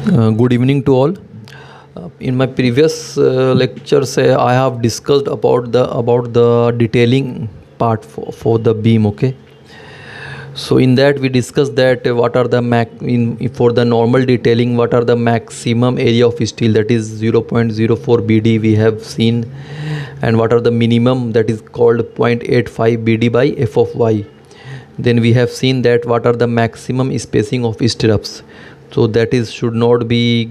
Good evening to all. In my previous lectures, I have discussed about the detailing part for the beam. Okay. So in that we discussed that what are the for the normal detailing, what are the maximum area of steel, that is 0.04 BD we have seen, and what are the minimum, that is called 0.85 BD by F of Y. Then we have seen that what are the maximum spacing of stirrups, so that is should not be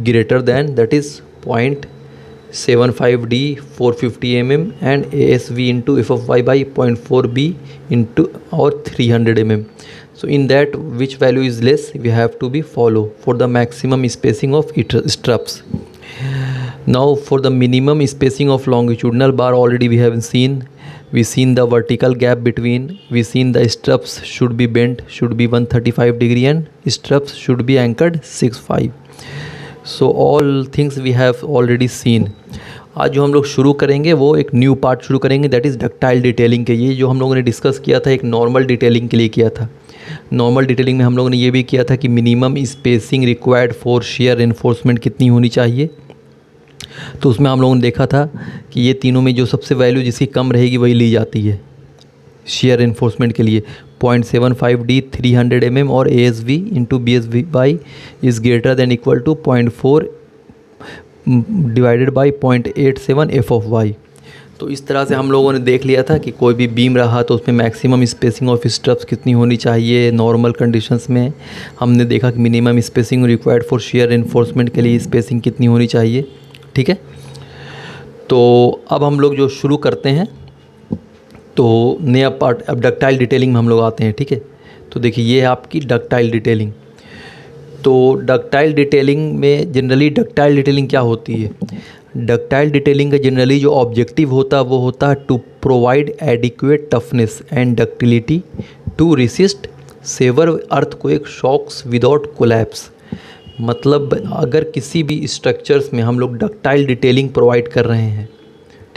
greater than, that is 0.75D 450 mm, and ASV into F of Y by 0.4 B into or 300 mm. So in that, which value is less, we have to be follow for the maximum spacing of stirrups. Now for the minimum spacing of longitudinal bar, already we have seen the vertical gap between, we seen the stirrups should be bent, should be 135 degree, and stirrups should be anchored 6.5. So all things we have already seen. आज जो हम लोग शुरू करेंगे वो एक new part शुरू करेंगे, दैट इज़ डक्टाइल डिटेलिंग के। ये जो हम लोगों ने डिस्कस किया था एक नॉर्मल डिटेलिंग के लिए किया था। नॉर्मल डिटेलिंग में हम लोगों ने ये भी किया था कि minimum spacing required for share enforcement कितनी होनी चाहिए। तो उसमें हम लोगों ने देखा था कि ये तीनों में जो सबसे वैल्यू जिसकी कम रहेगी वही ली जाती है शेयर इन्फोर्समेंट के लिए। 0.75D 300 mm और ASV into BSV is greater than equal to 0.4 divided by 0.87 F of Y। तो इस तरह से हम लोगों ने देख लिया था कि कोई भी बीम रहा तो उसमें मैक्सिमम स्पेसिंग ऑफ स्ट्रप्स कितनी होनी चाहिए। नॉर्मल कंडीशंस में हमने देखा कि minimum spacing required for share enforcement के लिए स्पेसिंग कितनी होनी चाहिए। ठीक है, तो अब हम लोग जो शुरू करते हैं तो नया पार्ट, अब डक्टाइल डिटेलिंग में हम लोग आते हैं। ठीक है, तो देखिए ये है आपकी डक्टाइल डिटेलिंग। तो डक्टाइल डिटेलिंग में जनरली डक्टाइल डिटेलिंग क्या होती है? डक्टाइल डिटेलिंग का जनरली जो ऑब्जेक्टिव होता है वो होता है to provide adequate toughness and ductility to resist severe earthquake shocks without collapse. मतलब अगर किसी भी स्ट्रक्चर्स में हम लोग डक्टाइल डिटेलिंग प्रोवाइड कर रहे हैं,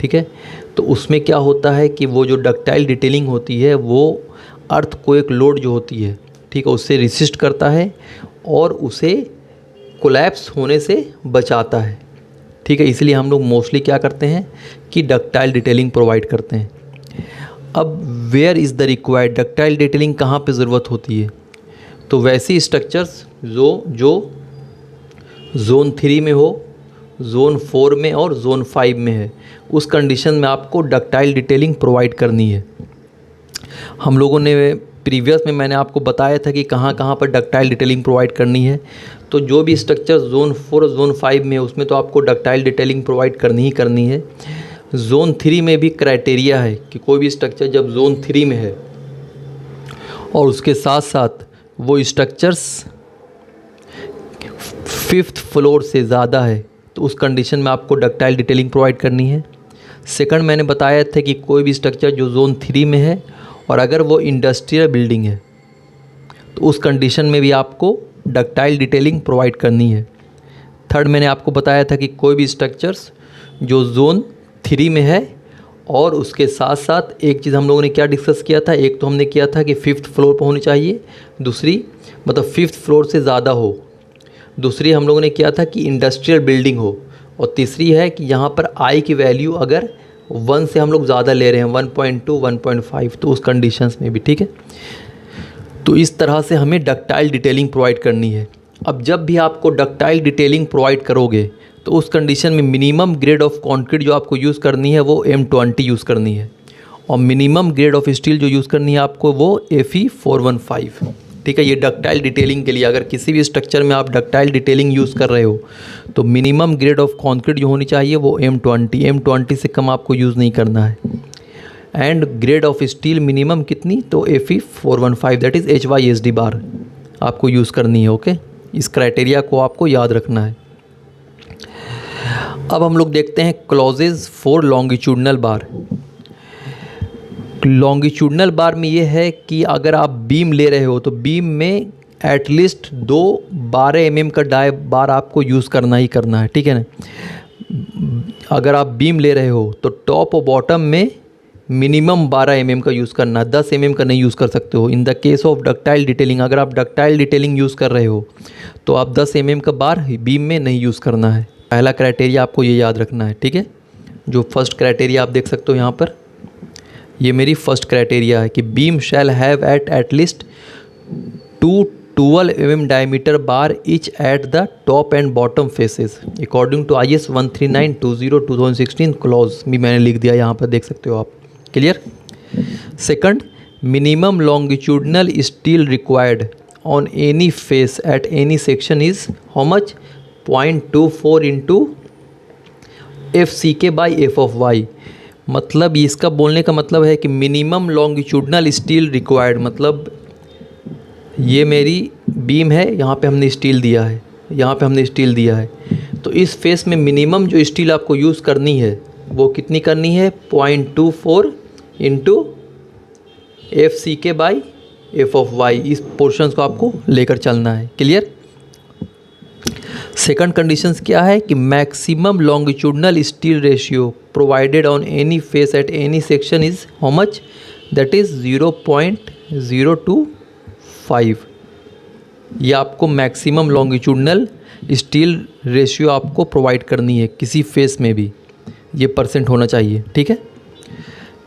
ठीक है, तो उसमें क्या होता है कि वो जो डक्टाइल डिटेलिंग होती है वो अर्थक्वेक लोड जो होती है, ठीक है, उससे रेसिस्ट करता है और उसे कोलैप्स होने से बचाता है। ठीक है, इसलिए हम लोग मोस्टली क्या करते हैं कि डक्टाइल डिटेलिंग प्रोवाइड करते हैं। अब where is the required, ductile detailing कहाँ पे ज़रूरत होती है? तो वैसी स्ट्रक्चर्स जो जोन 3 में हो, जोन 4 में और जोन 5 में है, उस कंडीशन में आपको डक्टाइल डिटेलिंग प्रोवाइड करनी है। हम लोगों ने प्रीवियस में मैंने आपको बताया था कि कहाँ कहाँ पर डक्टाइल डिटेलिंग प्रोवाइड करनी है। तो जो भी स्ट्रक्चर जोन 4 और जोन 5 में है उसमें तो आपको डक्टाइल डिटेलिंग प्रोवाइड करनी ही करनी है। जोन 3 में भी क्राइटेरिया है कि कोई भी स्ट्रक्चर जब जोन 3 में है और उसके साथ साथ वो स्ट्रक्चर्स 5th फ्लोर से ज़्यादा है तो उस कंडीशन में आपको डक्टाइल डिटेलिंग प्रोवाइड करनी है। सेकंड मैंने बताया था कि कोई भी स्ट्रक्चर जो जोन 3 में है और अगर वो इंडस्ट्रियल बिल्डिंग है तो उस कंडीशन में भी आपको डक्टाइल डिटेलिंग प्रोवाइड करनी है। थर्ड मैंने आपको बताया था कि कोई भी स्ट्रक्चर्स जो जोन 3 में है और उसके साथ साथ एक चीज़ हम लोगों ने क्या डिस्कस किया था, एक तो हमने किया था कि 5th फ्लोर पर होनी चाहिए, दूसरी मतलब 5th फ्लोर से ज़्यादा हो, दूसरी हम लोगों ने किया था कि इंडस्ट्रियल बिल्डिंग हो, और तीसरी है कि यहाँ पर आई की वैल्यू अगर 1 से हम लोग ज़्यादा ले रहे हैं 1.2 1.5 तो उस कंडीशंस में भी। ठीक है, तो इस तरह से हमें डक्टाइल डिटेलिंग प्रोवाइड करनी है। अब जब भी आपको डक्टाइल डिटेलिंग प्रोवाइड करोगे तो उस कंडीशन में मिनिमम ग्रेड ऑफ कंक्रीट जो आपको यूज़ करनी है वो M20 यूज़ करनी है, और मिनिमम ग्रेड ऑफ स्टील जो यूज़ करनी है आपको वो Fe 415। ठीक है, ये डक्टाइल डिटेलिंग के लिए अगर किसी भी स्ट्रक्चर में आप डक्टाइल डिटेलिंग यूज़ कर रहे हो तो मिनिमम ग्रेड ऑफ कंक्रीट जो होनी चाहिए वो M20 से कम आपको यूज़ नहीं करना है। And grade of steel minimum कितनी, तो Fe 415 दैट इज़ HYSD बार आपको यूज़ करनी है। ओके, इस क्राइटेरिया को आपको याद रखना है। अब हम लोग देखते हैं clauses for longitudinal bar. Longitudinal bar में ये है कि अगर आप बीम ले रहे हो तो बीम में एटलीस्ट 2 12 mm का डाई बार आपको यूज़ करना ही करना है। ठीक है ना, अगर आप बीम ले रहे हो तो टॉप और बॉटम में मिनिमम 12 mm का यूज़ करना, 10 mm का नहीं यूज़ कर सकते हो। इन the case of ductile detailing, अगर आप डक्टाइल डिटेलिंग यूज़ कर रहे हो तो आप 10 mm का बार बीम में नहीं यूज़ करना है। पहला क्राइटेरिया आपको ये याद रखना है, ठीक है। जो फर्स्ट क्राइटेरिया आप देख सकते हो यहाँ पर, ये मेरी फर्स्ट क्राइटेरिया है कि beam shall have at least 12 mm diameter bar each at the top and bottom faces according to IS 139/2016 clause भी मैंने लिख दिया यहाँ पर, देख सकते हो आप। Clear. Second, minimum longitudinal steel required on any face at any section is how much 0.24 into FCK/F(y). मतलब इसका बोलने का मतलब है कि मिनिमम लॉन्गिट्यूडनल स्टील रिक्वायर्ड, मतलब ये मेरी बीम है, यहाँ पे हमने स्टील दिया है, यहाँ पे हमने स्टील दिया है, तो इस फेस में मिनिमम जो स्टील आपको यूज़ करनी है वो कितनी करनी है 0.24 इंटू FCK/F(y). इस पोर्शंस को आपको लेकर चलना है। क्लियर। सेकंड कंडीशंस क्या है कि maximum longitudinal steel ratio provided on any face at any section is how much, that is 0.025। ये आपको मैक्सिमम लॉन्गिट्यूडनल स्टील रेशियो आपको प्रोवाइड करनी है किसी फेस में भी, ये परसेंट होना चाहिए, ठीक है।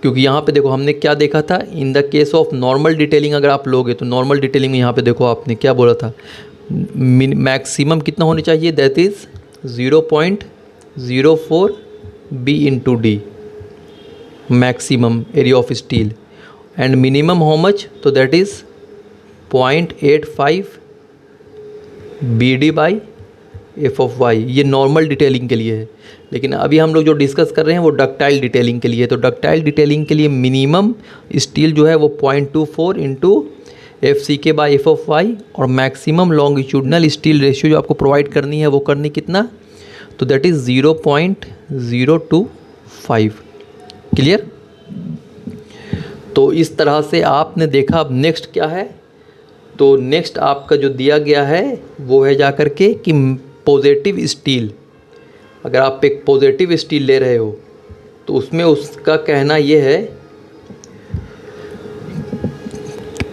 क्योंकि यहाँ पे देखो हमने क्या देखा था, इन the case of normal detailing अगर आप लोगे तो नॉर्मल डिटेलिंग में यहाँ पे देखो आपने क्या बोला था, मैक्सिमम कितना होनी चाहिए, that is 0.04 B into D maximum area of steel, and minimum how much, तो दैट इज़ 0.85 BD/F(y). ये नॉर्मल डिटेलिंग के लिए है, लेकिन अभी हम लोग जो डिस्कस कर रहे हैं वो डक्टाइल डिटेलिंग के लिए। तो डक्टाइल डिटेलिंग के लिए मिनिमम स्टील जो है वो 0.24 इंटू FCK/F(y) और मैक्सिमम लॉन्गिट्यूडनल स्टील रेशियो जो आपको प्रोवाइड करनी है वो करनी कितना, तो दैट इज़ 0.025। क्लियर। तो इस तरह से आपने देखा। अब नेक्स्ट क्या है, तो नेक्स्ट आपका जो दिया गया है वो है जा कर के कि पॉजिटिव स्टील, अगर आप एक पॉजिटिव स्टील ले रहे हो तो उसमें उसका कहना ये है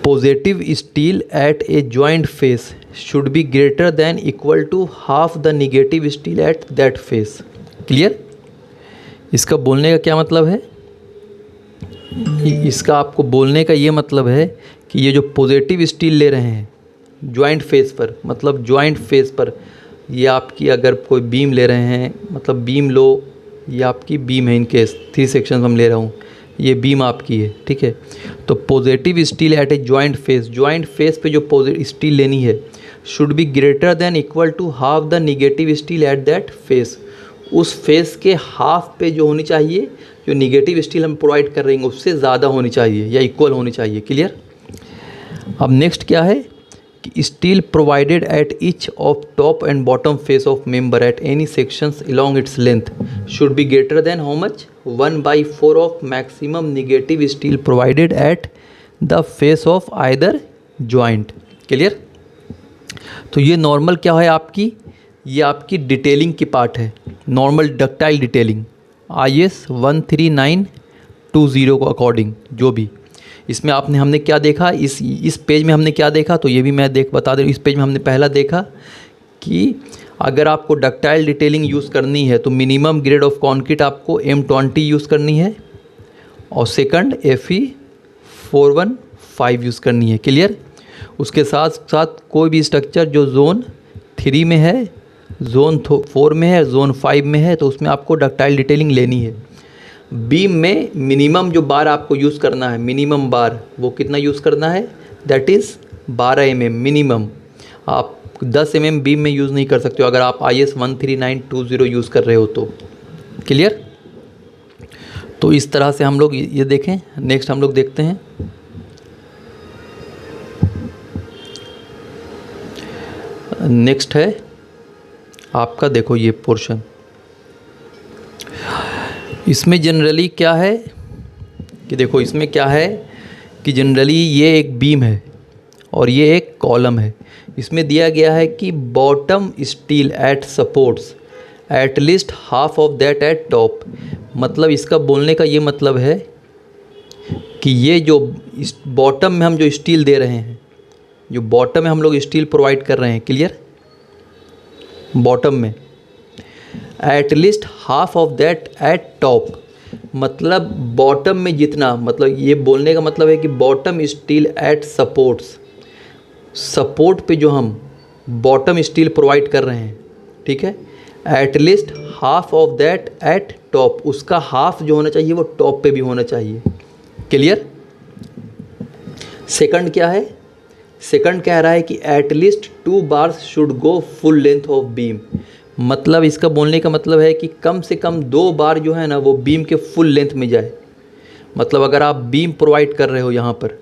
positive steel at a joint face should be greater than equal to half the negative steel at that face. Clear. इसका बोलने का क्या मतलब है, इसका आपको बोलने का ये मतलब है कि ये जो पॉजिटिव स्टील ले रहे हैं जॉइंट फेस पर, मतलब जॉइंट फेस पर, ये आपकी अगर कोई बीम ले रहे हैं, मतलब बीम लो, ये आपकी बीम है, इन केस 3 सेक्शन हम ले रहा हूँ, ये बीम आपकी है, ठीक है। तो positive steel at a joint face पे जो पॉजिटिव स्टील लेनी है should be greater than equal to half the negative steel at that face. उस फेस के हाफ पे जो होनी चाहिए, जो निगेटिव स्टील हम प्रोवाइड कर रहे हैं उससे ज़्यादा होनी चाहिए या इक्वल होनी चाहिए। क्लियर। अब नेक्स्ट क्या है कि steel provided at each of top and bottom face of member at any sections along its length should be greater then how much 1/4 of maximum negative steel provided at the face of either joint. Clear. तो ये normal क्या है आपकी, ये आपकी detailing की part है, normal ductile detailing IS 13920 को अकॉर्डिंग। जो भी इसमें हमने क्या देखा, इस पेज में हमने क्या देखा, तो ये भी मैं बता दे। इस पेज में हमने पहला देखा कि अगर आपको डक्टाइल डिटेलिंग यूज़ करनी है तो मिनिमम ग्रेड ऑफ कॉन्क्रीट आपको M20 यूज़ करनी है, और सेकंड Fe415 यूज़ करनी है। क्लियर। उसके साथ साथ कोई भी स्ट्रक्चर जो जोन 3 में है, जोन 4 में है, जोन 5 में है, तो उसमें आपको डक्टाइल डिटेलिंग लेनी है। बीम में मिनिमम जो बार आपको यूज़ करना है, मिनिमम बार वो कितना यूज़ करना है, दैट इज़ 12 mm मिनिमम। आप 10 mm बीम में यूज़ नहीं कर सकते हो अगर आप IS 13920 यूज़ कर रहे हो तो। क्लियर। तो इस तरह से हम लोग ये देखें। नेक्स्ट हम लोग देखते हैं नेक्स्ट है आपका, देखो ये पोर्शन, इसमें जनरली क्या है कि देखो इसमें क्या है कि जनरली ये एक बीम है और ये एक कॉलम है। इसमें दिया गया है कि bottom steel at supports at least half of that at top. मतलब इसका बोलने का ये मतलब है कि ये जो इस बॉटम में हम जो स्टील दे रहे हैं, जो बॉटम में हम लोग स्टील प्रोवाइड कर रहे हैं, क्लियर, बॉटम में at least half of that at top, मतलब बॉटम में जितना, मतलब ये बोलने का मतलब है कि bottom steel at supports, support पे जो हम बॉटम स्टील प्रोवाइड कर रहे हैं, ठीक है, at least half of that at top, उसका हाफ जो होना चाहिए वो टॉप पे भी होना चाहिए, क्लियर। सेकंड क्या है, सेकंड कह रहा है कि at least 2 bars should go full length of beam, मतलब इसका बोलने का मतलब है कि कम से कम 2 बार जो है ना वो बीम के फुल लेंथ में जाए। मतलब अगर आप बीम प्रोवाइड कर रहे हो यहाँ पर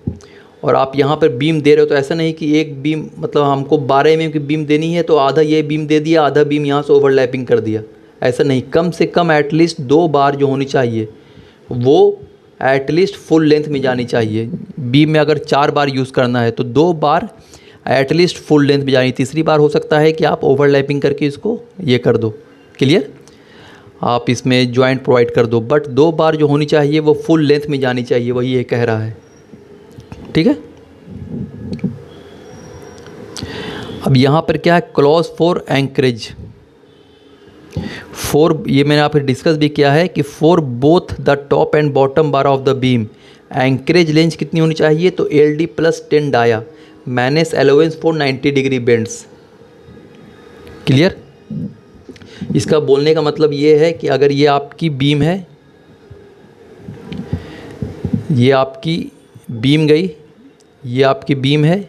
और आप यहाँ पर बीम दे रहे हो, तो ऐसा नहीं कि एक बीम, मतलब हमको 12 mm की बीम देनी है तो आधा ये बीम दे दिया, आधा बीम यहाँ से ओवरलैपिंग कर दिया, ऐसा नहीं। कम से कम एटलीस्ट 2 बार जो होनी चाहिए वो एटलीस्ट फुल लेंथ में जानी चाहिए। बीम में अगर 4 बार यूज़ करना है तो 2 बार एटलीस्ट फुल लेंथ में जानी, तीसरी बार हो सकता है कि आप ओवरलैपिंग करके इसको ये कर दो, क्लियर, आप इसमें जॉइंट प्रोवाइड कर दो, बट 2 बार जो होनी चाहिए वो फुल लेंथ में जानी चाहिए, वही ये कह रहा है, ठीक है। अब यहाँ पर क्या है, क्लॉज फॉर एंकरेज, ये मैंने आप डिस्कस भी किया है कि for both the top and bottom bar of the beam anchorage length कितनी होनी चाहिए, तो LD + 10 dia minus allowance for 90 degree bends, clear. इसका बोलने का मतलब ये है कि अगर ये आपकी बीम है, ये आपकी बीम गई, ये आपकी बीम है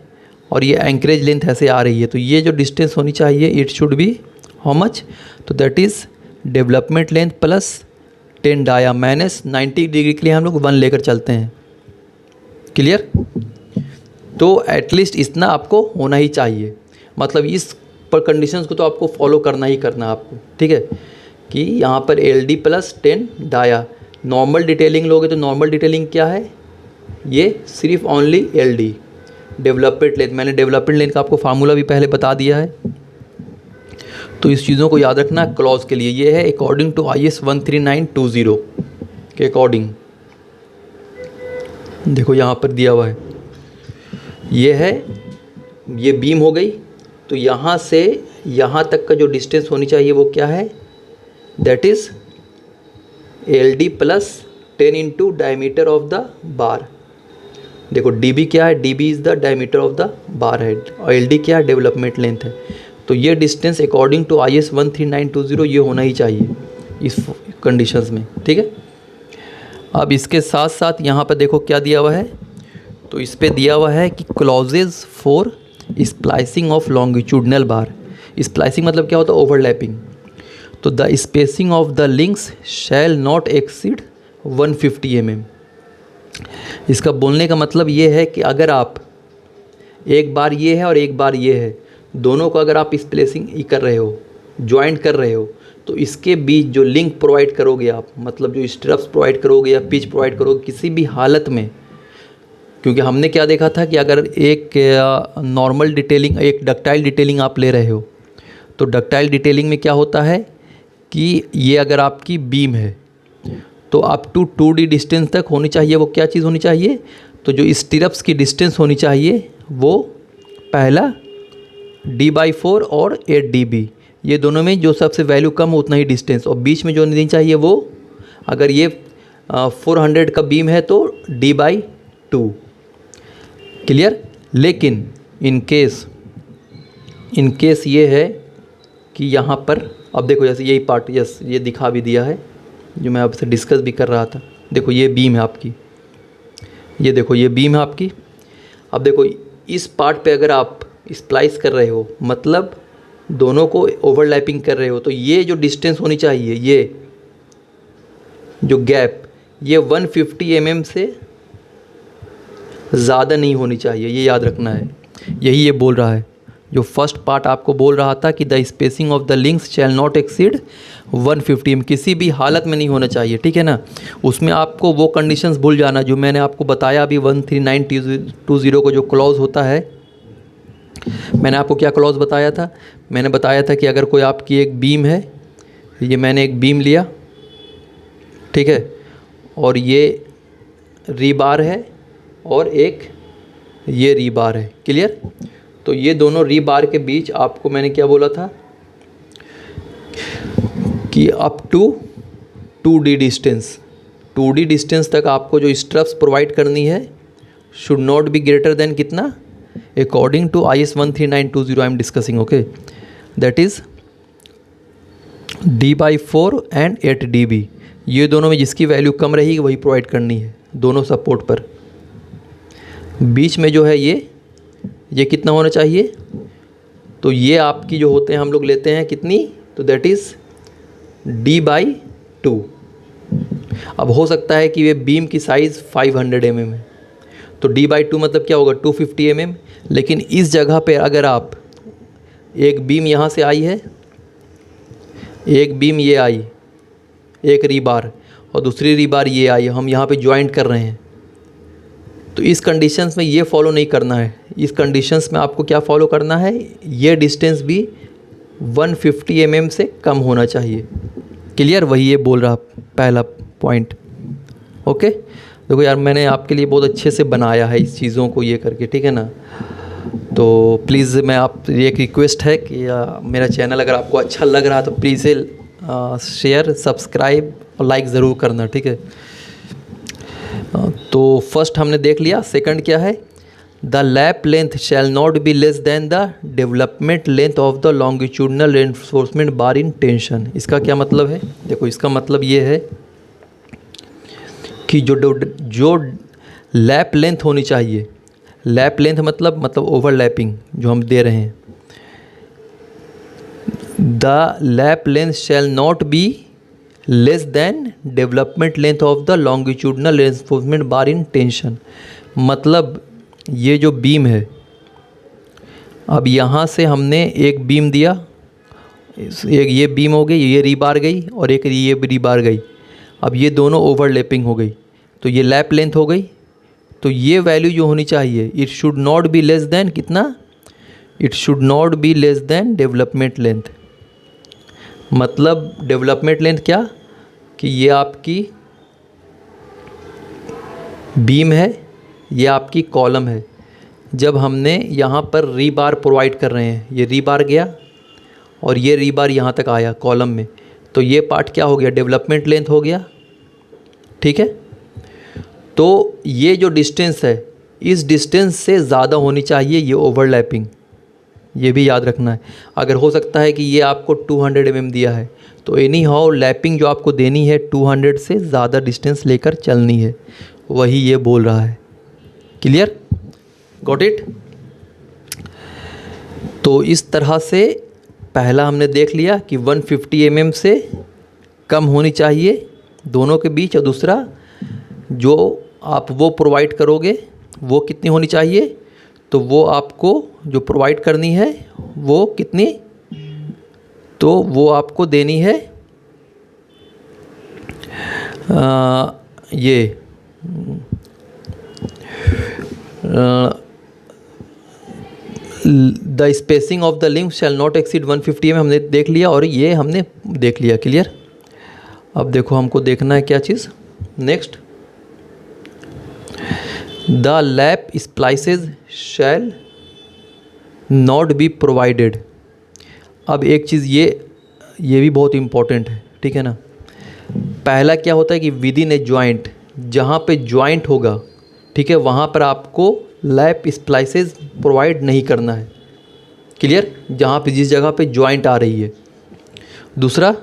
और ये एंकरेज लेंथ ऐसे आ रही है, तो ये जो डिस्टेंस होनी चाहिए it should be how much, तो that is development length + 10 dia minus 90 degree के लिए हम लोग 1 लेकर चलते हैं, क्लियर। तो एटलीस्ट इतना आपको होना ही चाहिए, मतलब इस पर कंडीशंस को तो आपको फॉलो करना ही करना आपको, ठीक है, कि यहाँ पर LD + 10 डाया। नॉर्मल डिटेलिंग लोगे तो नॉर्मल डिटेलिंग क्या है, ये सिर्फ ओनली LD, डेवलपमेंट लेंथ, मैंने डेवलपमेंट लेंथ का आपको फार्मूला भी पहले बता दिया है, तो इस चीज़ों को याद रखना क्लॉज के लिए। ये है अकॉर्डिंग टू IS 13920 के अकॉर्डिंग, देखो यहाँ पर दिया हुआ है, ये है, ये बीम हो गई, तो यहाँ से यहाँ तक का जो डिस्टेंस होनी चाहिए वो क्या है, that is LD + 10 into diameter of the bar. देखो DB क्या है, DB is the diameter of the bar head और LD क्या है, डेवलपमेंट लेंथ है। तो ये डिस्टेंस अकॉर्डिंग टू IS 13920 ये होना ही चाहिए इस कंडीशंस में, ठीक है। अब इसके साथ साथ यहाँ पर देखो क्या दिया हुआ है, तो इस पे दिया हुआ है कि clauses for splicing of longitudinal bar. Splicing मतलब क्या होता है, ओवरलैपिंग। तो the spacing of the links shell not exceed 150 mm। इसका बोलने का मतलब ये है कि अगर आप एक बार ये है और एक बार ये है, दोनों को अगर आप स्प्लेसिंग कर रहे हो, ज्वाइंट कर रहे हो, तो इसके बीच जो लिंक प्रोवाइड करोगे आप, मतलब जो स्ट्रप्स प्रोवाइड करोगे या पिच प्रोवाइड करोगे किसी भी हालत में, क्योंकि हमने क्या देखा था कि अगर एक नॉर्मल डिटेलिंग, एक डक्टाइल डिटेलिंग आप ले रहे हो, तो डक्टाइल डिटेलिंग में क्या होता है कि ये अगर आपकी बीम है तो अप टू 2D डिस्टेंस तक होनी चाहिए, वो क्या चीज़ होनी चाहिए, तो जो स्टिरप्स की डिस्टेंस होनी चाहिए वो पहला D/4 और 8 DB, ये दोनों में जो सबसे वैल्यू कम हो उतना ही डिस्टेंस, और बीच में जो नहीं चाहिए वो, अगर ये 400 का बीम है तो D/2, क्लियर। लेकिन इन केस ये है कि यहाँ पर अब देखो, जैसे यही पार्ट, यस ये दिखा भी दिया है जो मैं आपसे डिस्कस भी कर रहा था। देखो ये बीम है आपकी, ये देखो ये बीम है आपकी। अब देखो इस पार्ट पे अगर आप स्प्लाइस कर रहे हो, मतलब दोनों को ओवरलैपिंग कर रहे हो, तो ये जो डिस्टेंस होनी चाहिए, ये जो गैप, ये 150 mm से ज़्यादा नहीं होनी चाहिए, ये याद रखना है। यही ये बोल रहा है, जो फर्स्ट पार्ट आपको बोल रहा था कि the spacing of the links shell not exceed 150 mm, किसी भी हालत में नहीं होना चाहिए, ठीक है ना। उसमें आपको वो कंडीशंस भूल जाना जो मैंने आपको बताया अभी 13920 को जो क्लॉज होता है। मैंने आपको क्या क्लॉज बताया था, मैंने बताया था कि अगर कोई आपकी एक बीम है, ये मैंने एक बीम लिया, ठीक है, और ये रीबार है और एक ये रीबार है। क्लियर? तो ये दोनों रीबार के बीच आपको मैंने क्या बोला था कि up to 2D distance, 2D distance तक आपको जो स्ट्रप्स प्रोवाइड करनी है should not be greater than कितना, according to IS 13920 I am discussing, okay, that is D/4 and 8 dB। ये दोनों में जिसकी वैल्यू कम रहेगी वही प्रोवाइड करनी है दोनों सपोर्ट पर। बीच में जो है ये कितना होना चाहिए, तो ये आपकी जो होते हैं हम लोग लेते हैं कितनी, तो दैट इज़ D/2। अब हो सकता है कि ये बीम की साइज़ 500 mm है, तो D/2 मतलब क्या होगा 250 mm। लेकिन इस जगह पे अगर आप एक बीम यहाँ से आई है, एक बीम ये आई, एक रीबार, और दूसरी रीबार ये आई, हम यहाँ पे जॉइंट कर रहे हैं, तो इस कंडीशंस में ये फॉलो नहीं करना है। इस कंडीशंस में आपको क्या फॉलो करना है, ये डिस्टेंस भी 150 mm से कम होना चाहिए। क्लियर? वही ये बोल रहा पहला पॉइंट। ओके, देखो यार मैंने आपके लिए बहुत अच्छे से बनाया है इस चीज़ों को ये करके, ठीक है ना। तो प्लीज़ मैं आप ये एक रिक्वेस्ट है कि मेरा चैनल अगर आपको अच्छा लग रहा है तो प्लीज़ शेयर, सब्सक्राइब और लाइक ज़रूर करना, ठीक है। तो फर्स्ट हमने देख लिया। सेकंड क्या है, the lap length shell not be less then the development length of the longitudinal reinforcement bar in tension. इसका क्या मतलब है, देखो इसका मतलब ये है कि जो लैप लेंथ होनी चाहिए, लैप लेंथ मतलब ओवरलैपिंग जो हम दे रहे हैं, the lap length shell not be less than development length of the longitudinal reinforcement bar in tension. मतलब ये जो बीम है, अब यहाँ से हमने एक बीम दिया, एक ये बीम हो गई, ये रीबार गई और एक ये रीबार गई, अब ये दोनों ओवरलैपिंग हो गई, तो ये लैप लेंथ हो गई। तो ये वैल्यू जो होनी चाहिए, it should not be less than कितना, it should not be less than development length. मतलब डेवलपमेंट लेंथ क्या, कि ये आपकी बीम है, ये आपकी कॉलम है। जब हमने यहाँ पर रीबार प्रोवाइड कर रहे हैं, ये रीबार गया और ये रीबार यहाँ तक आया कॉलम में, तो ये पार्ट क्या हो गया, डेवलपमेंट लेंथ हो गया, ठीक है। तो ये जो डिस्टेंस है, इस डिस्टेंस से ज़्यादा होनी चाहिए ये ओवरलैपिंग, ये भी याद रखना है। अगर हो सकता है कि ये आपको 200 mm दिया है, तो एनी हाउ लैपिंग जो आपको देनी है 200 से ज़्यादा डिस्टेंस लेकर चलनी है, वही ये बोल रहा है। क्लियर? Got it? तो इस तरह से पहला हमने देख लिया कि 150 mm से कम होनी चाहिए दोनों के बीच, और दूसरा जो आप वो प्रोवाइड करोगे वो कितनी होनी चाहिए, तो वो आपको जो प्रोवाइड करनी है वो कितनी, तो वो आपको देनी है ये the spacing of the link shell not exceed 150 mm हमने देख लिया और ये हमने देख लिया। क्लियर? अब देखो हमको देखना है क्या चीज़ next, the lap splices shall not be provided. अब एक चीज़ ये भी बहुत इम्पॉर्टेंट है, ठीक है ना। पहला क्या होता है कि विद इन ए जॉइंट, जहाँ पे जॉइंट होगा, ठीक है, वहाँ पर आपको लैप स्प्लाइसेज प्रोवाइड नहीं करना है। क्लियर? जहाँ पे जिस जगह पे जॉइंट आ रही है। दूसरा,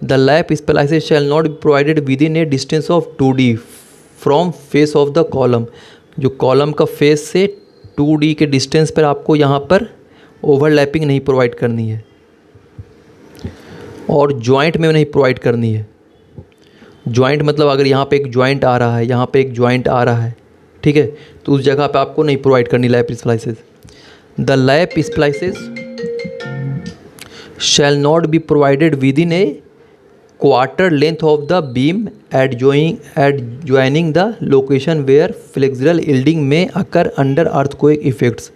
the lap splices shall not be provided within a distance of 2D from face of the column. जो कॉलम का फेस से 2D के डिस्टेंस पर आपको यहाँ पर ओवरलैपिंग नहीं प्रोवाइड करनी है और जॉइंट में नहीं प्रोवाइड करनी है। जॉइंट मतलब अगर यहाँ पे एक जॉइंट आ रहा है, यहाँ पे एक जॉइंट आ रहा है, ठीक है, तो उस जगह पे आपको नहीं प्रोवाइड करनी lap splices. The lap splices shall not be provided within a quarter length of the beam adjoining the location where flexural yielding में अकर अंडर अर्थक्वेक इफेक्ट्स।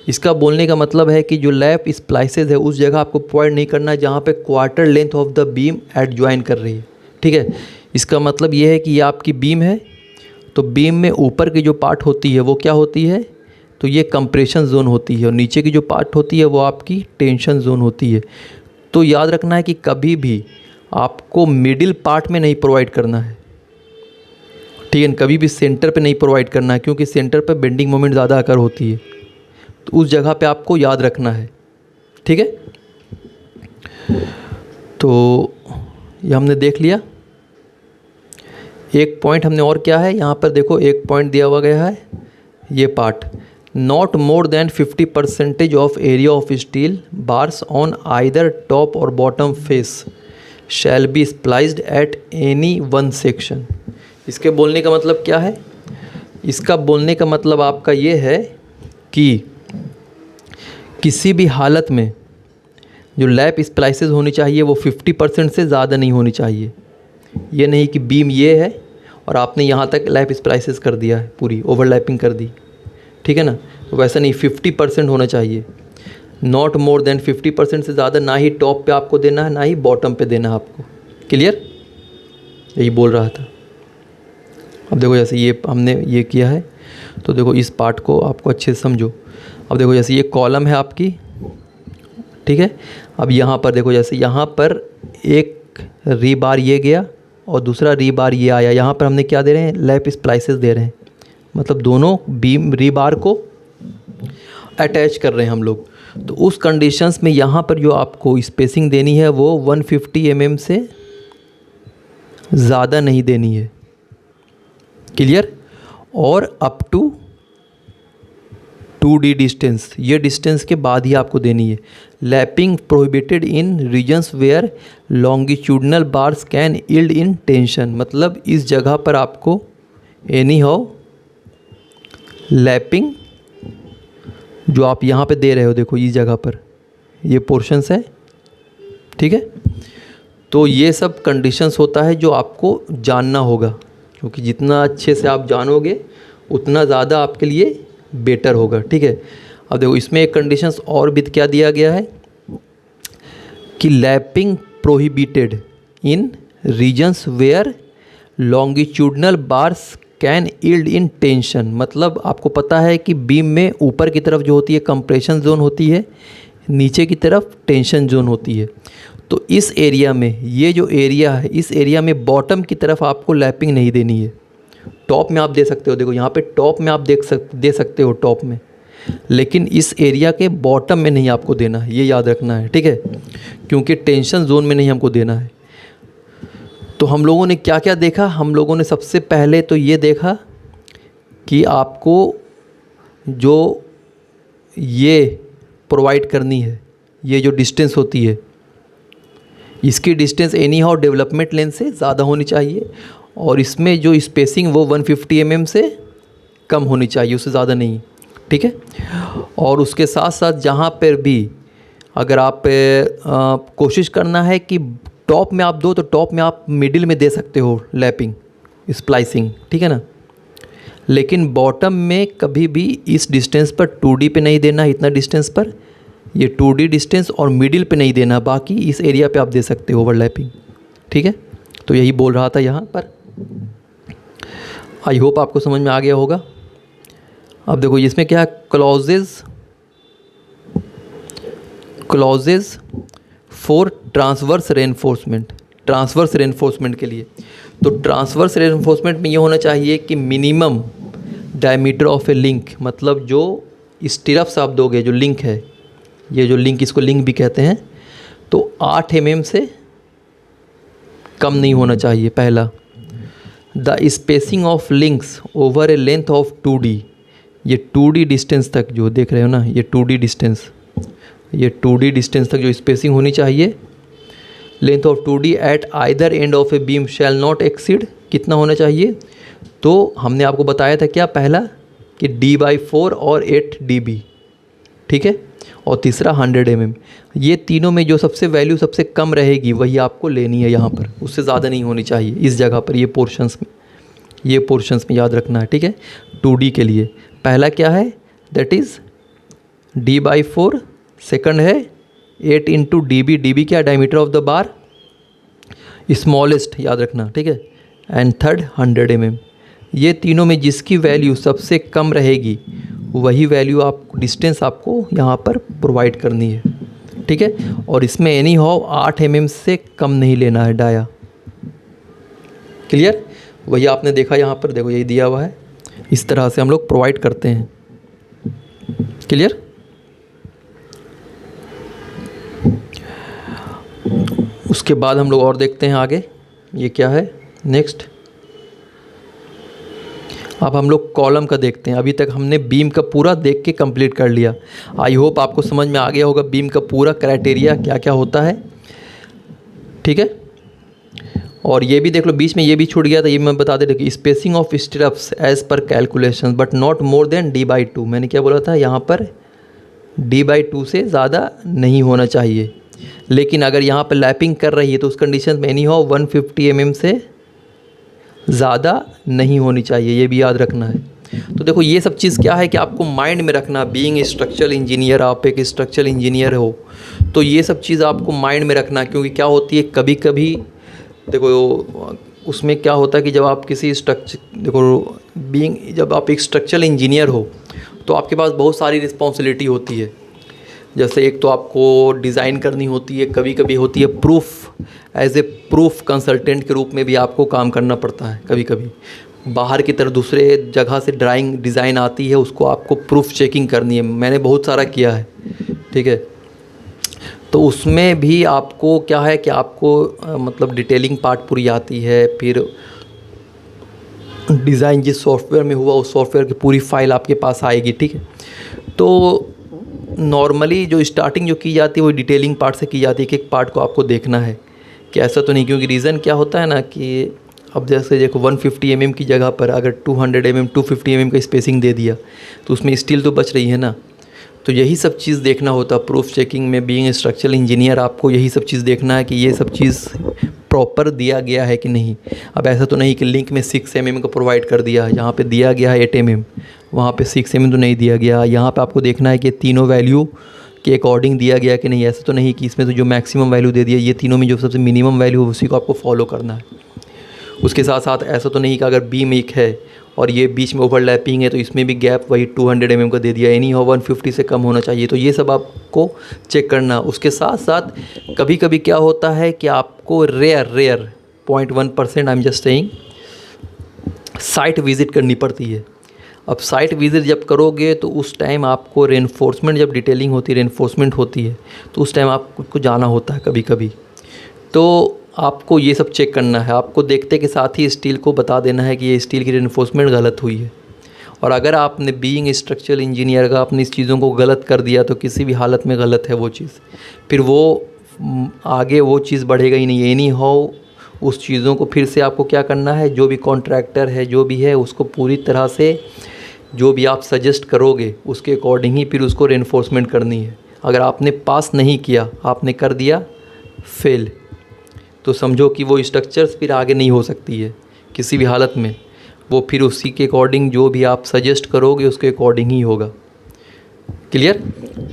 इसका बोलने का मतलब है कि जो लैप स्प्लाइसेज है उस जगह आपको प्रोवाइड नहीं करना है जहाँ पे quarter length of the beam adjoin कर रही है, ठीक है। इसका मतलब ये है कि ये आपकी बीम है, तो बीम में ऊपर की जो पार्ट होती है वो क्या होती है, तो ये कंप्रेशन जोन होती है, और नीचे की जो पार्ट होती है वो आपकी टेंशन जोन होती है। तो याद रखना है कि कभी भी आपको मिडिल पार्ट में नहीं प्रोवाइड करना है, ठीक है, कभी भी सेंटर पे नहीं प्रोवाइड करना है, क्योंकि सेंटर पे बेंडिंग मोमेंट ज़्यादा आकर होती है, तो उस जगह पे आपको याद रखना है, ठीक है। तो ये हमने देख लिया। एक पॉइंट हमने और क्या है, यहाँ पर देखो एक पॉइंट दिया हुआ गया है, ये part, not more than 50% of area of steel bars on either top और bottom face shall be spliced at any one section. इसके बोलने का मतलब क्या है, इसका बोलने का मतलब आपका ये है कि किसी भी हालत में जो लैप स्प्लाइसेस होनी चाहिए वो 50% से ज़्यादा नहीं होनी चाहिए। ये नहीं कि बीम ये है और आपने यहाँ तक लैप स्प्लाइसेस कर दिया है, पूरी ओवरलैपिंग कर दी, ठीक है ना, तो वैसा नहीं, 50% होना चाहिए, नॉट मोर देन 50% से ज़्यादा, ना ही टॉप पे आपको देना है ना ही बॉटम पे देना है आपको। क्लियर, यही बोल रहा था। अब देखो जैसे ये हमने ये किया है, तो देखो इस पार्ट को आपको अच्छे से समझो। अब देखो जैसे ये कॉलम है आपकी, ठीक है, अब यहाँ पर देखो जैसे यहाँ पर एक रीबार ये गया और दूसरा रीबार ये आया, यहाँ पर हमने क्या दे रहे हैं, लैप स्प्लाइसेस दे रहे हैं, मतलब दोनों बीम रीबार को अटैच कर रहे हैं हम लोग। तो उस कंडीशंस में यहाँ पर जो आपको स्पेसिंग देनी है वो 150 mm से ज़्यादा नहीं देनी है। क्लियर, और अप टू 2D डिस्टेंस, ये डिस्टेंस के बाद ही आपको देनी है। Lapping prohibited in regions where longitudinal bars can yield in tension, मतलब इस जगह पर आपको एनी हाउ लैपिंग जो आप यहाँ पे दे रहे हो, देखो इस जगह पर ये पोर्शंस है, ठीक है। तो ये सब कंडीशंस होता है जो आपको जानना होगा, क्योंकि जितना अच्छे से आप जानोगे उतना ज़्यादा आपके लिए बेटर होगा, ठीक है। अब देखो इसमें एक कंडीशंस और भी क्या दिया गया है कि lapping prohibited in regions where longitudinal bars can yield in tension, मतलब आपको पता है कि बीम में ऊपर की तरफ जो होती है कंप्रेशन जोन होती है, नीचे की तरफ टेंशन जोन होती है। तो इस एरिया में, ये जो एरिया है, इस एरिया में बॉटम की तरफ आपको लैपिंग नहीं देनी है। टॉप में आप दे सकते हो, देखो यहाँ पे टॉप में आप दे सकते हो टॉप में, लेकिन इस एरिया के बॉटम में नहीं आपको देना है, ये याद रखना है, ठीक है, क्योंकि टेंशन जोन में नहीं हमको देना है। तो हम लोगों ने क्या क्या देखा, हम लोगों ने सबसे पहले तो ये देखा कि आपको जो ये प्रोवाइड करनी है, ये जो डिस्टेंस होती है, इसकी distance any how development length से ज़्यादा होनी चाहिए, और इसमें जो स्पेसिंग वो 150 mm से कम होनी चाहिए, उससे ज़्यादा नहीं, ठीक है। और उसके साथ साथ जहाँ पर भी अगर आप कोशिश करना है कि टॉप में आप दो, तो टॉप में आप मिडिल में दे सकते हो लैपिंग स्प्लाइसिंग, ठीक है ना, लेकिन बॉटम में कभी भी इस डिस्टेंस पर 2D पे नहीं देना, इतना डिस्टेंस पर ये 2D डिस्टेंस और मिडिल पे नहीं देना, बाकी इस एरिया पे आप दे सकते हो ओवरलैपिंग, ठीक है। तो यही बोल रहा था यहाँ पर। आई होप आपको समझ में आ गया होगा। अब देखो इसमें क्या है, clauses for transverse reinforcement, transverse reinforcement के लिए। तो ट्रांसवर्स रेनफोर्समेंट में ये होना चाहिए कि minimum diameter of A link, मतलब जो स्टिरप्स आप दोगे, जो लिंक है, ये जो लिंक, इसको लिंक भी कहते हैं, तो 8 mm से कम नहीं होना चाहिए। पहला, the spacing of links over A length of 2D, ये 2D डिस्टेंस तक जो देख रहे हो ना, ये 2D डिस्टेंस, ये 2D डिस्टेंस तक जो स्पेसिंग होनी चाहिए, length of 2D at either end of a beam shall not exceed, कितना होना चाहिए, तो हमने आपको बताया था क्या, पहला कि D/4 और 8 dB, ठीक है, और तीसरा 100 mm। ये तीनों में जो सबसे वैल्यू सबसे कम रहेगी वही आपको लेनी है यहाँ पर, उससे ज़्यादा नहीं होनी चाहिए इस जगह पर, ये पोर्शंस में याद रखना है, ठीक है। 2D के लिए पहला क्या है, दैट इज़ D/4, सेकंड है 8 × dB, dB क्या, diameter of the bar, smallest याद रखना, ठीक है, एंड थर्ड 100 mm। ये तीनों में जिसकी वैल्यू सबसे कम रहेगी वही वैल्यू आप डिस्टेंस आपको यहाँ पर प्रोवाइड करनी है, ठीक है। और इसमें एनी हाउ 8 mm से कम नहीं लेना है डाया। क्लियर? वही आपने देखा यहाँ पर, देखो यही दिया हुआ है, इस तरह से हम लोग प्रोवाइड करते हैं। क्लियर? उसके बाद हम लोग और देखते हैं आगे, ये क्या है नेक्स्ट। अब हम लोग कॉलम का देखते हैं। अभी तक हमने बीम का पूरा देख के कंप्लीट कर लिया। आई होप आपको समझ में आ गया होगा बीम का पूरा क्राइटेरिया क्या क्या होता है, ठीक है। और ये भी देख लो, बीच में ये भी छूट गया था, ये मैं बता दे कि spacing of stirrups as per calculation but not more than d/2। मैंने क्या बोला था यहाँ पर, d/2 से ज़्यादा नहीं होना चाहिए। लेकिन अगर यहाँ पर लैपिंग कर रही है तो उस कंडीशन में एनी हाउ 150 mm से ज़्यादा नहीं होनी चाहिए, ये भी याद रखना है। तो देखो ये सब चीज़ क्या है कि आपको माइंड में रखना। बीइंग स्ट्रक्चरल इंजीनियर, आप एक स्ट्रक्चरल इंजीनियर हो तो ये सब चीज़ आपको माइंड में रखना, क्योंकि क्या होती है कभी कभी देखो उसमें क्या होता है कि जब आप किसी जब आप एक स्ट्रक्चरल इंजीनियर हो तो आपके पास बहुत सारी रिस्पॉन्सिबिलिटी होती है। जैसे एक तो आपको डिज़ाइन करनी होती है, कभी कभी होती है proof, as a proof consultant के रूप में भी आपको काम करना पड़ता है। कभी कभी बाहर की तरफ दूसरे जगह से डिज़ाइन आती है, उसको आपको प्रूफ चेकिंग करनी है। मैंने बहुत सारा किया है, ठीक है। तो उसमें भी आपको क्या है कि आपको मतलब डिटेलिंग पार्ट पूरी आती है, फिर डिज़ाइन जिस सॉफ्टवेयर में हुआ उस सॉफ्टवेयर की पूरी फाइल आपके पास आएगी, ठीक है। तो नॉर्मली जो स्टार्टिंग जो की जाती है वो डिटेलिंग पार्ट से की जाती है कि एक पार्ट को आपको देखना है कि ऐसा तो नहीं, क्योंकि रीज़न क्या होता है ना कि अब जैसे देखो 150 mm की जगह पर अगर 200 mm 250 mm का स्पेसिंग दे दिया तो उसमें स्टील तो बच रही है ना। तो यही सब चीज़ देखना होता है प्रूफ चेकिंग में। बीइंग स्ट्रक्चरल इंजीनियर आपको यही सब चीज़ देखना है कि ये सब चीज़ प्रॉपर दिया गया है कि नहीं। अब ऐसा तो नहीं कि लिंक में 6 mm का प्रोवाइड कर दिया, यहाँ पे दिया गया है 8 mm, वहाँ पे 6 mm तो नहीं दिया गया। यहाँ पे आपको देखना है कि तीनों वैल्यू के अकॉर्डिंग दिया गया कि नहीं। ऐसा तो नहीं कि इसमें तो जो मैक्सिमम वैल्यू दे दिया, ये तीनों में जो सबसे मिनिमम वैल्यू है उसी को आपको फॉलो करना है। उसके साथ साथ ऐसा तो नहीं कि अगर बीम एक है और ये बीच में ओवरलैपिंग है तो इसमें भी गैप वही 200 mm का दे दिया, एनी हो 150 से कम होना चाहिए। तो ये सब आपको चेक करना। उसके साथ साथ कभी कभी क्या होता है कि आपको rare 0.1% I am just saying site visit करनी पड़ती है। अब साइट विज़िट जब करोगे तो उस टाइम आपको रेनफोर्समेंट, जब डिटेलिंग होती है रेनफोर्समेंट होती है तो उस टाइम आपको जाना होता है कभी कभी। तो आपको ये सब चेक करना है। आपको देखते के साथ ही स्टील को बता देना है कि ये स्टील की रेनफोर्समेंट गलत हुई है। और अगर आपने बीइंग स्ट्रक्चरल इंजीनियर का अपनी इस चीज़ों को गलत कर दिया तो किसी भी हालत में गलत है वो चीज़, फिर वो आगे वो चीज़ बढ़ेगा ही नहीं। एनी हाउ उस चीज़ों को फिर से आपको क्या करना है, जो भी कॉन्ट्रैक्टर है जो भी है उसको पूरी तरह से जो भी आप सजेस्ट करोगे उसके अकॉर्डिंग ही फिर उसको रेनफोर्समेंट करनी है। अगर आपने पास नहीं किया, आपने कर दिया फेल, तो समझो कि वो स्ट्रक्चर्स फिर आगे नहीं हो सकती है किसी भी हालत में। वो फिर उसी के अकॉर्डिंग जो भी आप सजेस्ट करोगे उसके अकॉर्डिंग ही होगा। क्लियर?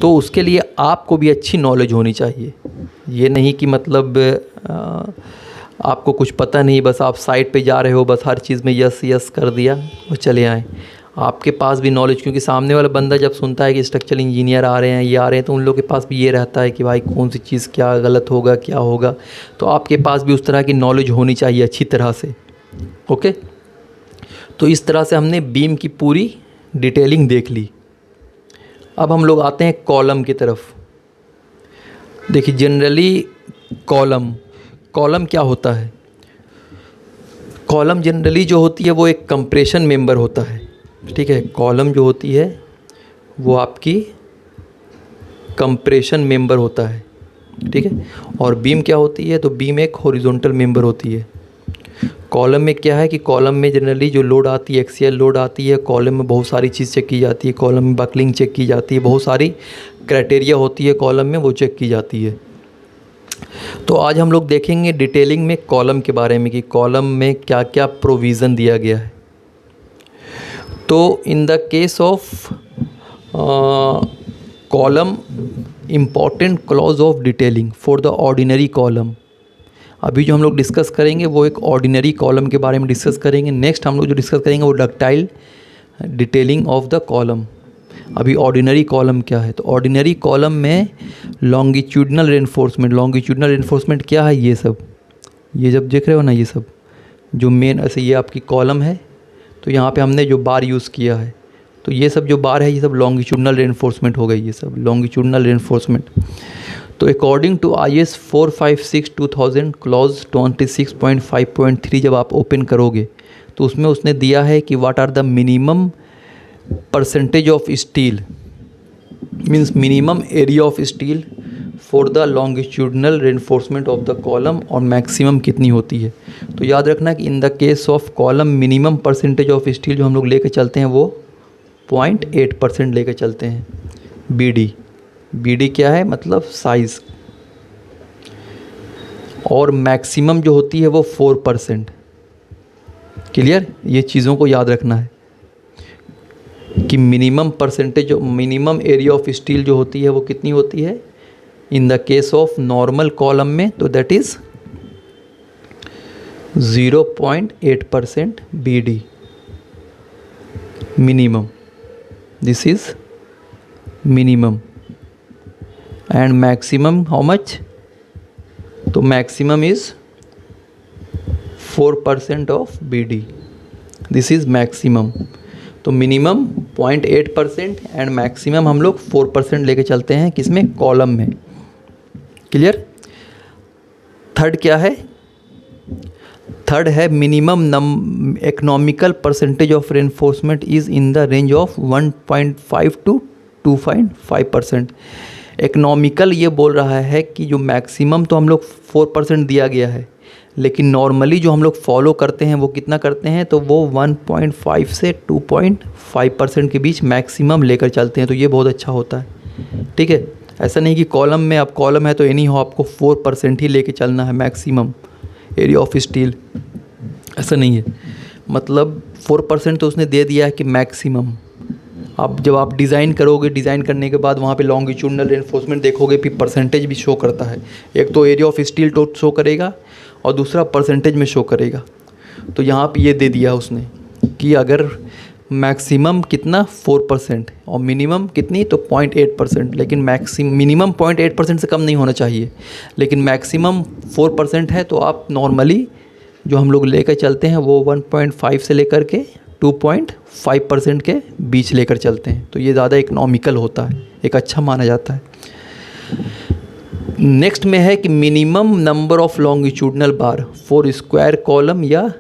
तो उसके लिए आपको भी अच्छी नॉलेज होनी चाहिए। ये नहीं कि मतलब आपको कुछ पता नहीं, बस आप साइट पे जा रहे हो, बस हर चीज़ में यस कर दिया और चले आए। आपके पास भी नॉलेज, क्योंकि सामने वाला बंदा जब सुनता है कि स्ट्रक्चरल इंजीनियर आ रहे हैं, ये आ रहे हैं, तो उन लोगों के पास भी ये रहता है कि भाई कौन सी चीज़ क्या गलत होगा क्या होगा। तो आपके पास भी उस तरह की नॉलेज होनी चाहिए अच्छी तरह से। ओके, तो इस तरह से हमने बीम की पूरी डिटेलिंग देख ली। अब हम लोग आते हैं कॉलम की तरफ। देखिए जनरली कॉलम क्या होता है। कॉलम जनरली जो होती है वो एक कंप्रेशन मेंबर होता है, ठीक है। कॉलम जो होती है वो आपकी कंप्रेशन मेंबर होता है, ठीक है। और बीम क्या होती है, तो बीम एक हॉरिजॉन्टल मेंबर होती है। कॉलम में क्या है कि कॉलम में जनरली जो लोड आती है, एक्सियल लोड आती है, कॉलम में बहुत सारी चीज़ चेक की जाती है। कॉलम में बकलिंग चेक की जाती है, बहुत सारी क्राइटेरिया होती है कॉलम में, वो चेक की जाती है। तो आज हम लोग देखेंगे डिटेलिंग में कॉलम के बारे में कि कॉलम में क्या क्या प्रोविज़न दिया गया है। तो इन the case of column, important clause of detailing for the ordinary column अभी जो हम लोग डिस्कस करेंगे वो एक ऑर्डिनरी कॉलम के बारे में डिस्कस करेंगे। नेक्स्ट हम लोग जो डिस्कस करेंगे वो ductile detailing of the column. अभी ऑर्डिनरी कॉलम क्या है, तो ऑर्डिनरी कॉलम में लॉन्गिट्यूडनल रेनफोर्समेंट क्या है, ये जब देख रहे हो ना, ये सब जो मेन, ऐसे ये आपकी कॉलम है, तो यहाँ पे हमने जो बार यूज़ किया है, तो ये सब जो बार है ये सब लॉन्गिट्यूडनल रेनफोर्समेंट हो गई, ये सब लॉन्गिट्यूडनल रेनफोर्समेंट। तो अकॉर्डिंग टू IS 456/2000 क्लॉज 26.5.3 जब आप ओपन करोगे तो उसमें उसने दिया है कि what are the minimum percentage of steel, means minimum area of steel for the longitudinal reinforcement of the column, और मैक्सिमम कितनी होती है। तो याद रखना कि in the case of column minimum percentage of steel जो हम लोग लेके चलते हैं वो 0.8% लेके चलते हैं। BD क्या है, मतलब साइज़, और मैक्सिमम जो होती है वो 4%। क्लियर, ये चीज़ों को याद रखना है कि minimum percentage, minimum area of steel जो होती है वो कितनी होती है in the case of normal column में, तो that is 0.8% BD minimum, this is minimum. And maximum how much, तो maximum is 4% of BD, this is maximum. तो मिनिमम 0.8% एंड मैक्सिमम हम लोग 4% लेके चलते हैं, किसमें, कॉलम में। क्लियर। थर्ड क्या है, थर्ड है minimum economical percentage of reinforcement is in the range of 1.5 to 2.5%। Economical ये बोल रहा है कि जो मैक्सिमम तो हम लोग 4% दिया गया है, लेकिन नॉर्मली जो हम लोग फॉलो करते हैं वो कितना करते हैं, तो वो 1.5 से 2.5% के बीच मैक्सिमम लेकर चलते हैं। तो ये बहुत अच्छा होता है, ठीक है। ऐसा नहीं कि कॉलम में, अब कॉलम है तो एनी हो आपको 4% ही लेके चलना है मैक्सिमम एरिया ऑफ स्टील, ऐसा नहीं है। मतलब 4% तो उसने दे दिया है कि मैक्सिमम। अब जब आप डिज़ाइन करोगे, डिज़ाइन करने के बाद वहाँ पे लॉन्गिट्यूडनल रेनफोर्समेंट देखोगे, फिर परसेंटेज भी शो करता है। एक तो एरिया ऑफ स्टील तो शो करेगा और दूसरा परसेंटेज में शो करेगा। तो यहाँ पे ये दे दिया उसने कि अगर मैक्सिमम कितना 4% और मिनिमम कितनी, तो 0.8%, लेकिन मिनिमम 0.8% से कम नहीं होना चाहिए, लेकिन मैक्सिमम 4% है। तो आप नॉर्मली जो हम लोग लेकर चलते हैं वो 1.5 से लेकर के 2.5% के बीच लेकर चलते हैं। तो ये ज़्यादा इकोनॉमिकल होता है, एक अच्छा माना जाता है। नेक्स्ट में है कि minimum number of longitudinal bar for square column या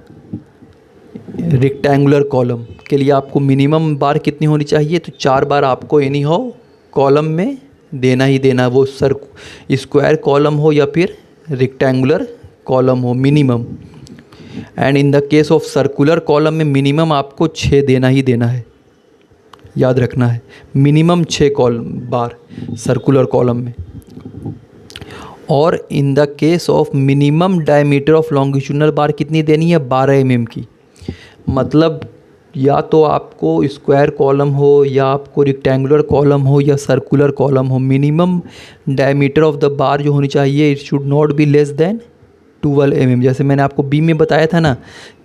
रेक्टेंगुलर कॉलम के लिए आपको मिनिमम बार कितनी होनी चाहिए, तो 4 बार आपको एनी हो कॉलम में देना ही देना, वो स्क्वायर कॉलम हो या फिर रेक्टेंगुलर कॉलम हो, minimum. And in the case of circular column में मिनिमम आपको 6 देना ही देना है, याद रखना है, मिनिमम 6 बार सर्कुलर कॉलम में। और in the case of minimum diameter of longitudinal bar कितनी देनी है, 12 mm की। मतलब या तो आपको स्क्वायर कॉलम हो या आपको रेक्टेंगुलर कॉलम हो या सर्कुलर कॉलम हो, minimum diameter of the bar जो होनी चाहिए it should not be less then 12 mm। जैसे मैंने आपको बीम में बताया था ना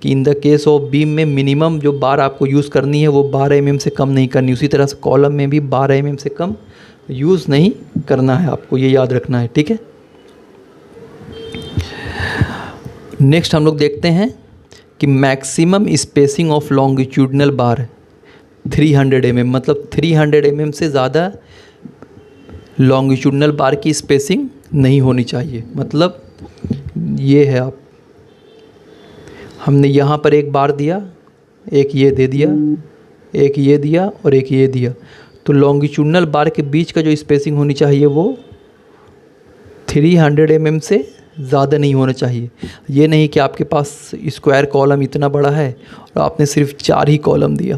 कि in the case of beam में मिनिमम जो बार आपको यूज़ करनी है वो 12 mm से कम नहीं करनी, उसी तरह से कॉलम में भी 12 mm से कम यूज़ नहीं करना है, आपको ये याद रखना है, ठीक है। नेक्स्ट हम लोग देखते हैं कि maximum spacing of longitudinal bar 300 mm, मतलब 300 mm से ज़्यादा लॉन्गिट्यूडनल बार की स्पेसिंग नहीं होनी चाहिए। मतलब ये है, आप हमने यहाँ पर एक बार दिया, एक ये दे दिया, एक ये दिया और एक ये दिया, तो लॉन्गिट्यूडनल बार के बीच का जो स्पेसिंग होनी चाहिए वो 300 mm से ज़्यादा नहीं होना चाहिए। ये नहीं कि आपके पास स्क्वायर कॉलम इतना बड़ा है और आपने सिर्फ 4 ही कॉलम दिया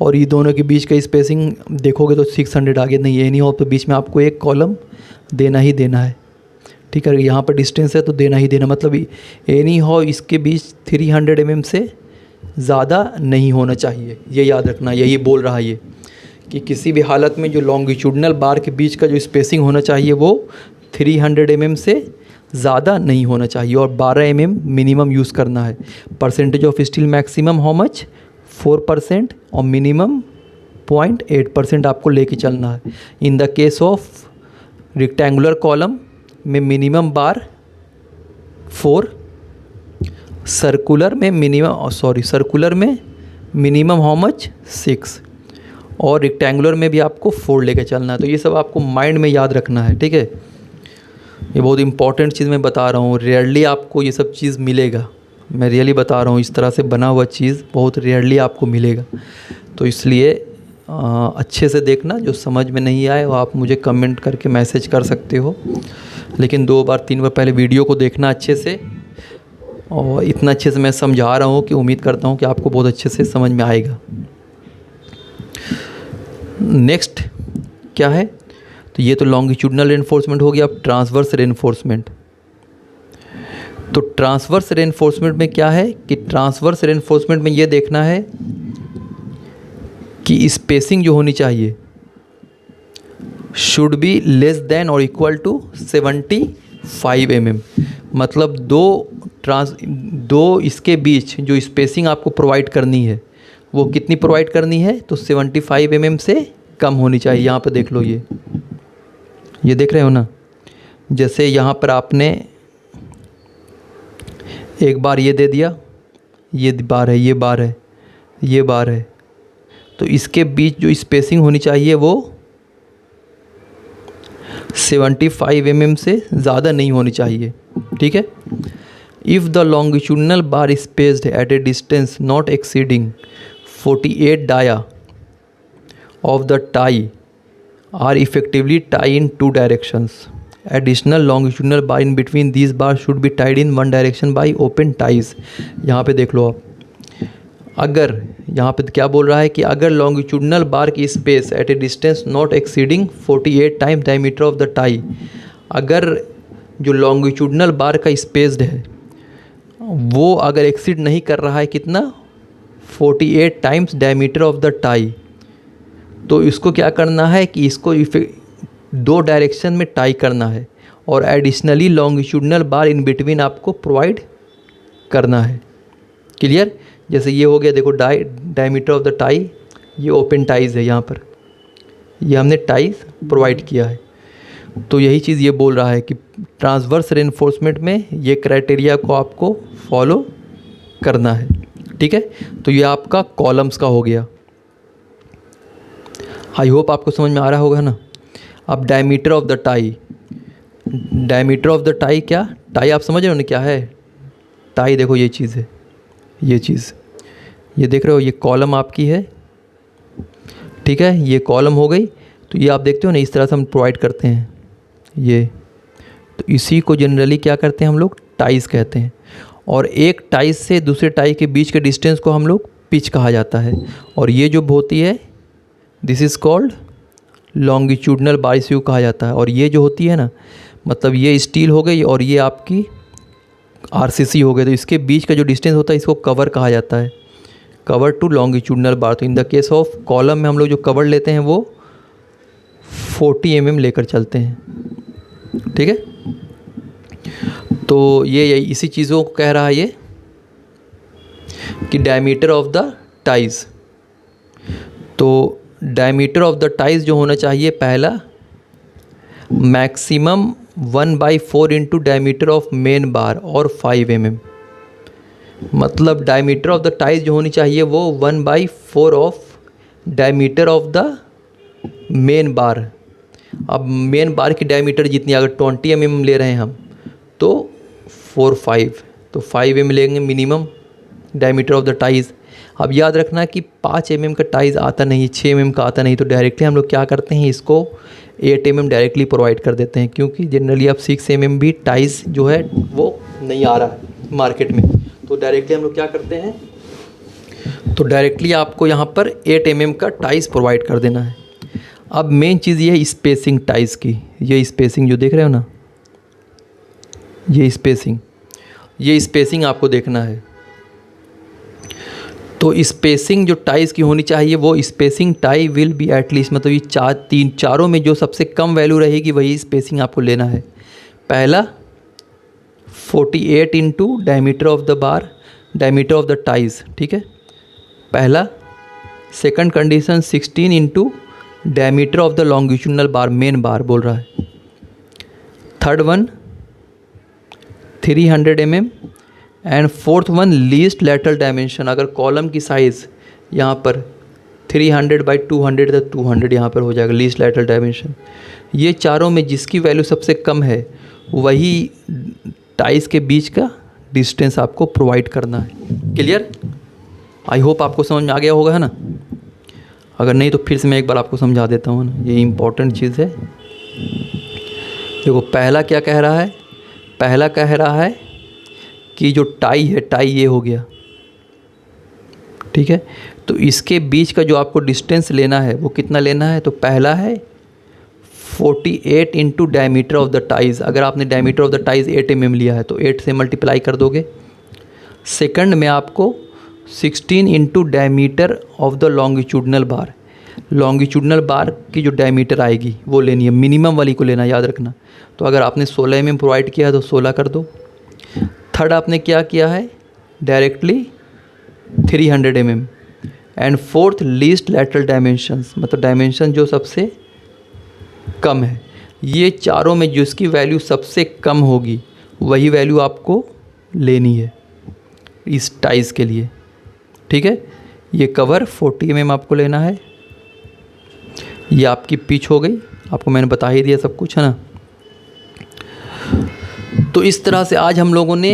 और ये दोनों के बीच का स्पेसिंग देखोगे तो 600 आगे नहीं, ये नहीं हो, तो बीच में आपको एक कॉलम देना ही देना है, ठीक है। यहाँ पर डिस्टेंस है तो देना ही देना, मतलब एनी हो इसके बीच 300 mm से ज़्यादा नहीं होना चाहिए, ये याद रखना। यही बोल रहा है ये कि किसी भी हालत में जो लॉन्गिट्यूडनल बार के बीच का जो स्पेसिंग होना चाहिए वो 300 mm से ज़्यादा नहीं होना चाहिए और 12 mm मिनिमम यूज़ करना है। Percentage of steel maximum how much 4% और मिनिमम 0.8% आपको लेके चलना है। In the case of rectangular column में मिनिमम बार 4, सर्कुलर में मिनिमम हाउ मच 6 और रेक्टेंगुलर में भी आपको 4 लेके चलना है। तो ये सब आपको माइंड में याद रखना है, ठीक है। ये बहुत इंपॉर्टेंट चीज़ मैं बता रहा हूँ, रेयरली आपको ये सब चीज़ मिलेगा, मैं रियली बता रहा हूँ। इस तरह से बना हुआ चीज़ बहुत रेयरली आपको मिलेगा, तो इसलिए अच्छे से देखना। जो समझ में नहीं आए वो आप मुझे कमेंट करके मैसेज कर सकते हो, लेकिन 2 बार 3 बार पहले वीडियो को देखना अच्छे से। और इतना अच्छे से मैं समझा रहा हूँ कि उम्मीद करता हूँ कि आपको बहुत अच्छे से समझ में आएगा। नेक्स्ट क्या है, तो ये तो लॉन्गिट्यूडनल रेनफोर्समेंट हो गया। अब ट्रांसवर्स रेनफोर्समेंट। तो ट्रांसवर्स रेनफोर्समेंट में क्या है कि ट्रांसवर्स रेनफोर्समेंट में ये देखना है कि स्पेसिंग जो होनी चाहिए शुड बी लेस देन और इक्वल टू 75 mm। मतलब दो इसके बीच जो स्पेसिंग आपको प्रोवाइड करनी है वो कितनी प्रोवाइड करनी है, तो 75 mm से कम होनी चाहिए। यहाँ पर देख लो, ये देख रहे हो ना, जैसे यहाँ पर आपने एक बार ये दे दिया, ये बार है, ये बार है, ये बार है, तो इसके बीच जो स्पेसिंग होनी चाहिए वो 75 mm से ज़्यादा नहीं होनी चाहिए, ठीक है। If the longitudinal bar spaced at a distance not exceeding 48 dia of the tie are effectively tie in 2 directions, additional longitudinal bar in between these bar should be tied in 1 direction by open ties. यहाँ पे देख लो आप, अगर यहाँ पे क्या बोल रहा है कि अगर लॉन्गिट्यूडनल बार की space at a distance not exceeding 48 time diameter of the tie, अगर जो लॉन्गिट्यूडनल बार का स्पेस्ड है वो अगर एक्सीड नहीं कर रहा है कितना, 48 times diameter of the tie, तो इसको क्या करना है कि इसको 2 डायरेक्शन में टाई करना है और additionally longitudinal bar in between आपको प्रोवाइड करना है। क्लियर। जैसे ये हो गया, देखो डायमीटर ऑफ द टाई, ये ओपन टाइज है, यहाँ पर ये हमने टाइज प्रोवाइड किया है। तो यही चीज़ ये बोल रहा है कि ट्रांसवर्स रेनफोर्समेंट में ये क्राइटेरिया को आपको फॉलो करना है, ठीक है। तो ये आपका कॉलम्स का हो गया। आई होप आपको समझ में आ रहा होगा ना। अब diameter of the tie, diameter of the tie क्या, टाई आप समझ रहे हो ना क्या है। टाई देखो ये चीज़ है, ये चीज़, ये देख रहे हो, ये कॉलम आपकी है, ठीक है, ये कॉलम हो गई। तो ये आप देखते हो ना, इस तरह से हम प्रोवाइड करते हैं ये, तो इसी को जनरली क्या करते हैं हम लोग, टाइज कहते हैं। और एक टाइज से दूसरे टाई के बीच के डिस्टेंस को हम लोग पिच कहा जाता है। और ये जो होती है दिस इज़ कॉल्ड लॉन्गिट्यूडनल बार, इसी को कहा जाता है। और ये जो होती है ना, मतलब ये स्टील हो गई और ये आपकी आरसीसी हो गई, तो इसके बीच का जो डिस्टेंस होता है इसको कवर कहा जाता है, कवर टू लॉन्गिट्यूडनल बार। तो इन द केस ऑफ कॉलम में हम लोग जो कवर लेते हैं वो 40 mm लेकर चलते हैं, ठीक है। तो ये इसी चीज़ों को कह रहा है ये कि डायमीटर ऑफ द टाइज। तो डायमीटर ऑफ द टाइज जो होना चाहिए, पहला maximum 1/4 into diameter of main बार और 5 mm। मतलब डायमीटर ऑफ द टाइज जो होनी चाहिए वो 1/4 of diameter of the main बार। अब मेन बार की डायमीटर जितनी, अगर 20 mm ले रहे हैं हम तो 4/5, तो 5 mm लेंगे minimum diameter of the ties. अब याद रखना कि 5 mm का टाइज आता नहीं, 6 mm का आता नहीं, तो डायरेक्टली हम लोग क्या करते हैं, इसको 8 mm डायरेक्टली प्रोवाइड कर देते हैं, क्योंकि जनरली अब 6 mm भी टाइज जो है वो नहीं आ रहा है मार्केट में। तो डायरेक्टली हम लोग क्या करते हैं, तो डायरेक्टली आपको यहाँ पर 8 mm का टाइज प्रोवाइड कर देना है। अब मेन चीज़ ये है स्पेसिंग टाइज की, ये स्पेसिंग जो देख रहे हो ना, ये स्पेसिंग आपको देखना है। तो स्पेसिंग जो टाइज की होनी चाहिए वो spacing tie will be at least, मतलब ये चारों में जो सबसे कम वैल्यू रहेगी वही स्पेसिंग आपको लेना है। पहला 48 into diameter of the bar, diameter of the ties, ठीक है पहला। Second condition 16 into diameter of the longitudinal bar, main बार बोल रहा है। Third one 300 mm and fourth one least lateral dimension. अगर कॉलम की साइज़ यहाँ पर 300 बाई 200 तो 200 यहाँ पर हो जाएगा लीस्ट लैटरल डायमेंशन। ये चारों में जिसकी वैल्यू सबसे कम है वही टाइज के बीच का डिस्टेंस आपको प्रोवाइड करना है। क्लियर? आई होप आपको समझ में आ गया होगा, है ना? अगर नहीं तो फिर से मैं एक बार आपको समझा देता हूँ ना, ये इम्पॉर्टेंट चीज़ है। देखो पहला क्या कह रहा है, पहला कह रहा है कि जो टाई है, टाई ये हो गया, ठीक है। तो इसके बीच का जो आपको डिस्टेंस लेना है वो कितना लेना है, तो पहला है 48 into diameter of the ties. अगर आपने diameter of the ties 8 mm लिया है तो 8 से मल्टीप्लाई कर दोगे। सेकंड में आपको 16 into diameter of the longitudinal bar, longitudinal bar की जो डायमीटर आएगी वो लेनी है, मिनिमम वाली को लेना, याद रखना। तो अगर आपने 16 mm प्रोवाइड किया है तो 16 कर दो। थर्ड आपने क्या किया है, directly 300 mm and fourth least lateral dimensions, मतलब डायमेंशन जो सबसे कम है। ये चारों में जिसकी वैल्यू सबसे कम होगी वही वैल्यू आपको लेनी है इस टाइज के लिए, ठीक है। ये कवर 40 mm आपको लेना है। ये आपकी पिच हो गई, आपको मैंने बता ही दिया सब कुछ, है ना। तो इस तरह से आज हम लोगों ने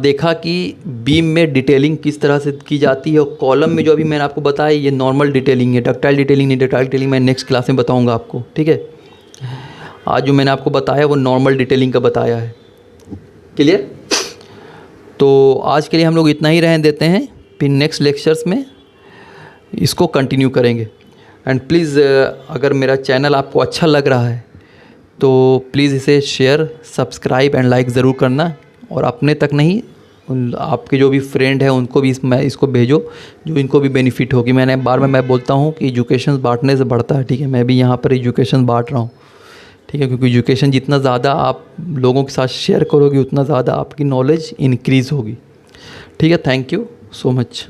देखा कि बीम में डिटेलिंग किस तरह से की जाती है, और कॉलम में जो अभी मैंने आपको बताया ये नॉर्मल डिटेलिंग है, डक्टाइल डिटेलिंग नहीं। डक्टाइल डिटेलिंग मैं नेक्स्ट क्लास में बताऊंगा आपको, ठीक है। आज जो मैंने आपको बताया वो नॉर्मल डिटेलिंग का बताया है। क्लियर? तो आज के लिए हम लोग इतना ही रहने देते हैं, फिर नेक्स्ट लेक्चर्स में इसको कंटिन्यू करेंगे। एंड प्लीज़ अगर मेरा चैनल आपको अच्छा लग रहा है तो प्लीज़ इसे शेयर, सब्सक्राइब एंड लाइक ज़रूर करना, और अपने तक नहीं, आपके जो भी फ्रेंड हैं उनको भी इसको भेजो जो इनको भी बेनिफिट होगी। बार बार मैं बोलता हूँ कि एजुकेशन बांटने से बढ़ता है, ठीक है। मैं भी यहाँ पर एजुकेशन बांट रहा हूँ, ठीक है, क्योंकि एजुकेशन जितना ज़्यादा आप लोगों के साथ शेयर करोगे उतना ज़्यादा आपकी नॉलेज इंक्रीज़ होगी, ठीक है। Thank you so much.